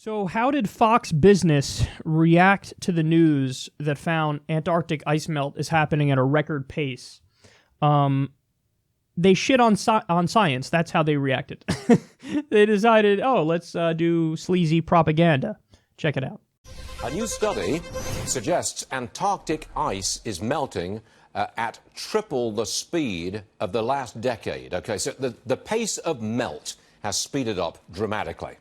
So how did Fox Business react to the news that found Antarctic ice melt is happening at a record pace? They shit on science. That's how they reacted. They decided, let's do sleazy propaganda. Check it out. A new study suggests Antarctic ice is melting at triple the speed of the last decade. Okay, so the pace of melt has speeded up dramatically.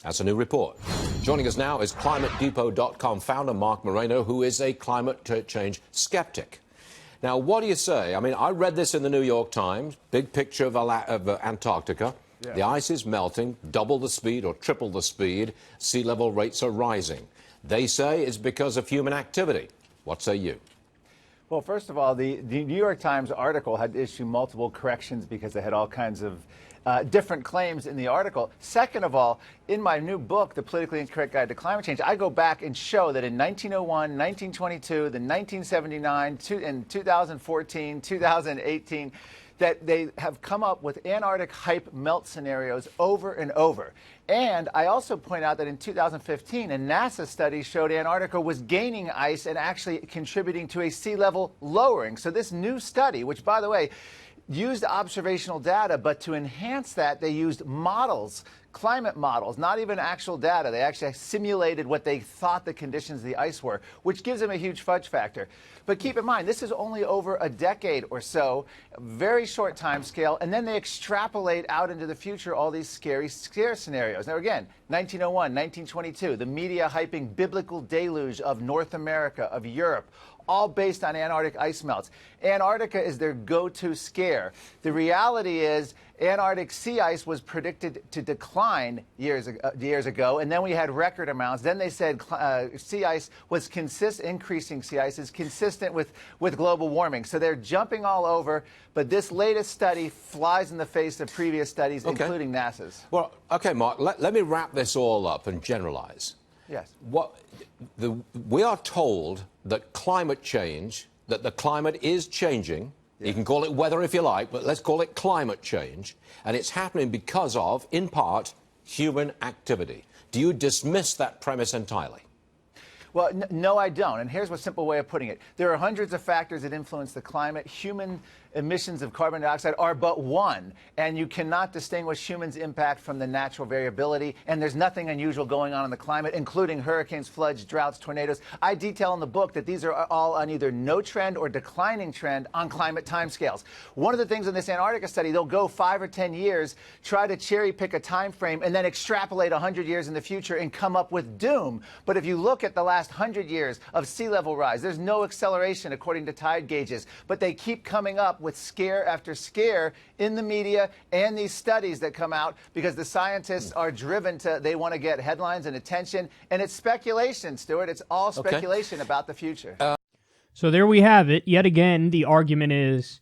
That's a new report. Joining us now is ClimateDepot.com founder Mark Moreno, who is a climate change skeptic. Now, what do you say? I mean, I read this in the New York Times, big picture of Antarctica. Yeah. The ice is melting, double the speed or triple the speed. Sea level rates are rising. They say it's because of human activity. What say you? Well, first of all, the New York Times article had to issue multiple corrections because they had all kinds of different claims in the article. Second of all, in my new book, The Politically Incorrect Guide to Climate Change, I go back and show that in 1901, 1922, the 1979, and 2014, 2018, that they have come up with Antarctic hype melt scenarios over and over. And I also point out that in 2015, a NASA study showed Antarctica was gaining ice and actually contributing to a sea level lowering. So this new study, which, by the way, used observational data, but to enhance that, they used models, climate models, not even actual data. They actually simulated what they thought the conditions of the ice were, which gives them a huge fudge factor. But keep in mind, this is only over a decade or so, a very short time scale, and then they extrapolate out into the future all these scare scenarios. Now again, 1901, 1922, the media hyping biblical deluge of North America, of Europe, all based on Antarctic ice melts. Antarctica is their go-to scare. The reality is Antarctic sea ice was predicted to decline years ago, and then we had record amounts. Then they said sea ice was increasing sea ice is consistent with global warming. So they're jumping all over, but this latest study flies in the face of previous studies, including NASA's. Well, okay, Mark, let me wrap this all up and generalize. Yes. We are told that climate change, that the climate is changing. Yeah. You can call it weather if you like, but let's call it climate change. And it's happening because of, in part, human activity. Do you dismiss that premise entirely? Well, no, I don't. And here's a simple way of putting it. There are hundreds of factors that influence the climate. Human emissions of carbon dioxide are but one, and you cannot distinguish humans' impact from the natural variability, and there's nothing unusual going on in the climate, including hurricanes, floods, droughts, tornadoes. I detail in the book that these are all on either no trend or declining trend on climate timescales. One of the things in this Antarctica study, they'll go 5 or 10 years, try to cherry pick a time frame, and then extrapolate 100 years in the future and come up with doom. But if you look at the last 100 years of sea level rise, there's no acceleration according to tide gauges, but they keep coming up with scare after scare in the media and these studies that come out because the scientists are driven to, they want to get headlines and attention, and it's speculation, Stuart. It's all speculation about the future. So there we have it. Yet again, the argument is,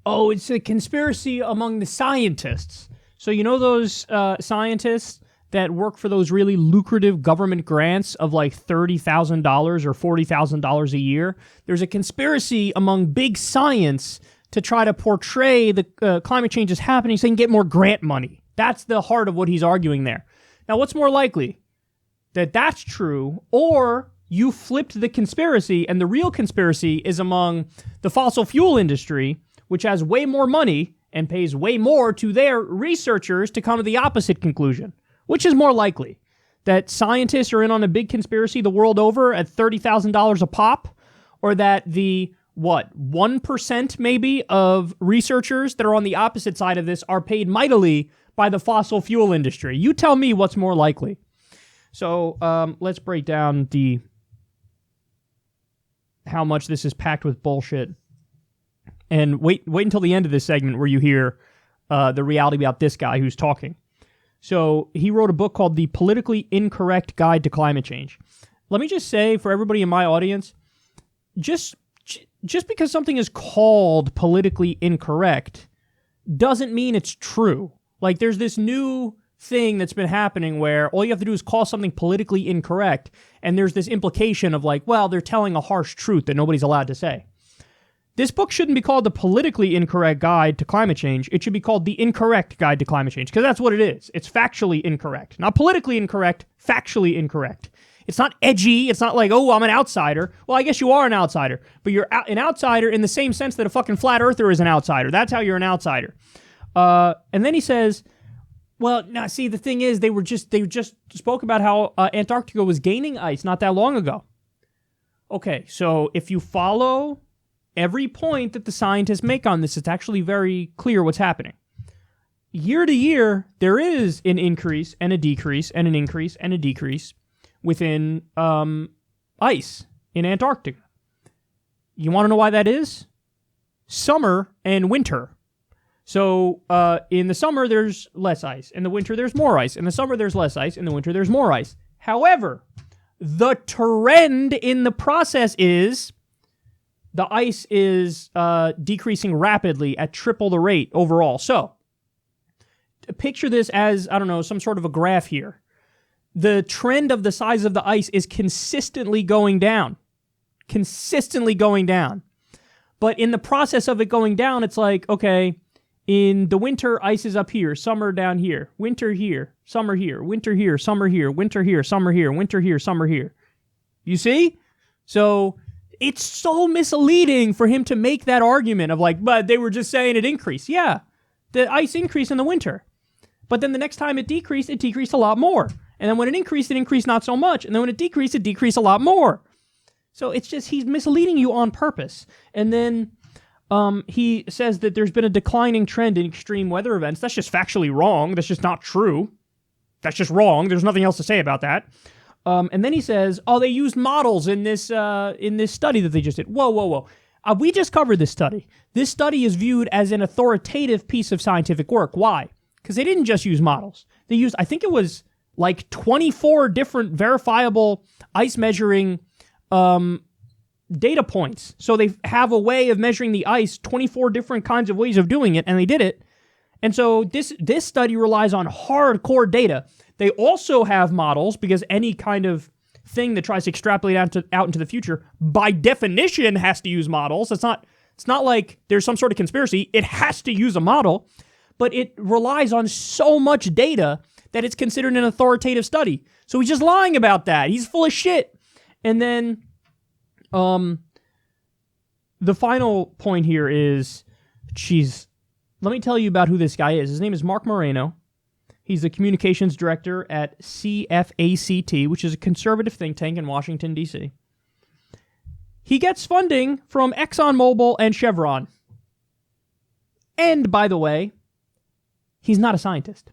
it's a conspiracy among the scientists. So you know those scientists that work for those really lucrative government grants of like $30,000 or $40,000 a year? There's a conspiracy among big science to try to portray the climate change is happening so they can get more grant money. That's the heart of what he's arguing there. Now, what's more likely? That that's true, or you flipped the conspiracy, and the real conspiracy is among the fossil fuel industry, which has way more money and pays way more to their researchers to come to the opposite conclusion. Which is more likely? That scientists are in on a big conspiracy the world over at $30,000 a pop? Or that the 1% maybe of researchers that are on the opposite side of this are paid mightily by the fossil fuel industry? You tell me what's more likely. So let's break down how much this is packed with bullshit. And wait until the end of this segment where you hear the reality about this guy who's talking. So he wrote a book called The Politically Incorrect Guide to Climate Change. Let me just say for everybody in my audience, just because something is called politically incorrect doesn't mean it's true. Like there's this new thing that's been happening where all you have to do is call something politically incorrect, and there's this implication of like, well, they're telling a harsh truth that nobody's allowed to say. This book shouldn't be called The Politically Incorrect Guide to Climate Change. It should be called The Incorrect Guide to Climate Change, because that's what it is. It's factually incorrect. Not politically incorrect, factually incorrect. It's not edgy. It's not like, oh, I'm an outsider. Well, I guess you are an outsider, but you're an outsider in the same sense that a fucking flat earther is an outsider. That's how you're an outsider. And then he says, well, now see, the thing is, they just spoke about how Antarctica was gaining ice not that long ago. Okay, so if you follow every point that the scientists make on this, it's actually very clear what's happening. Year to year, there is an increase and a decrease and an increase and a decrease within ice in Antarctica. You want to know why that is? Summer and winter. So in the summer, there's less ice. In the winter, there's more ice. In the summer, there's less ice. In the winter, there's more ice. However, the trend in the process is the ice is decreasing rapidly at triple the rate overall. So picture this as, I don't know, some sort of a graph here. The trend of the size of the ice is consistently going down. Consistently going down. But in the process of it going down, it's like, okay, in the winter, ice is up here, summer down here, winter here, summer here, winter here, summer here, winter here, summer here, winter here, summer here. You see? So it's so misleading for him to make that argument of like, but they were just saying it increased. Yeah, the ice increased in the winter. But then the next time it decreased a lot more. And then when it increased not so much. And then when it decreased a lot more. So it's just, he's misleading you on purpose. And then he says that there's been a declining trend in extreme weather events. That's just factually wrong. That's just not true. That's just wrong. There's nothing else to say about that. And then he says, oh, they used models in this study that they just did. Whoa. We just covered this study. This study is viewed as an authoritative piece of scientific work. Why? Because they didn't just use models. They used, I think it was like 24 different verifiable ice measuring data points. So they have a way of measuring the ice, 24 different kinds of ways of doing it, and they did it. And so this study relies on hardcore data. They also have models, because any kind of thing that tries to extrapolate out into the future, by definition, has to use models. It's not like there's some sort of conspiracy. It has to use a model, but it relies on so much data that it's considered an authoritative study. So he's just lying about that. He's full of shit. And then the final point here is, let me tell you about who this guy is. His name is Mark Moreno. He's the communications director at CFACT, which is a conservative think tank in Washington, D.C. He gets funding from ExxonMobil and Chevron. And, by the way, he's not a scientist.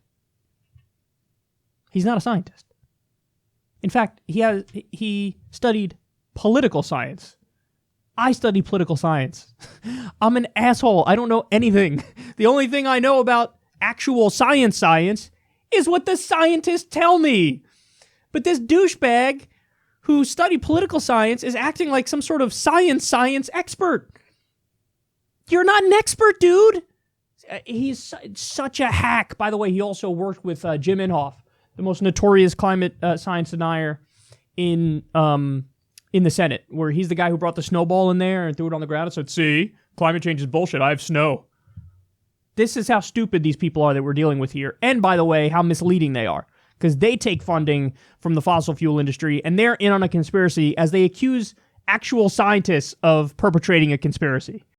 He's not a scientist. In fact, he studied political science. I study political science. I'm an asshole. I don't know anything. The only thing I know about actual science is what the scientists tell me. But this douchebag who studied political science is acting like some sort of science expert. You're not an expert, dude. He's such a hack. By the way, he also worked with Jim Inhofe, the most notorious climate science denier in the Senate, where he's the guy who brought the snowball in there and threw it on the ground and said, see, climate change is bullshit. I have snow. This is how stupid these people are that we're dealing with here. And by the way, how misleading they are. Because they take funding from the fossil fuel industry and they're in on a conspiracy as they accuse actual scientists of perpetrating a conspiracy.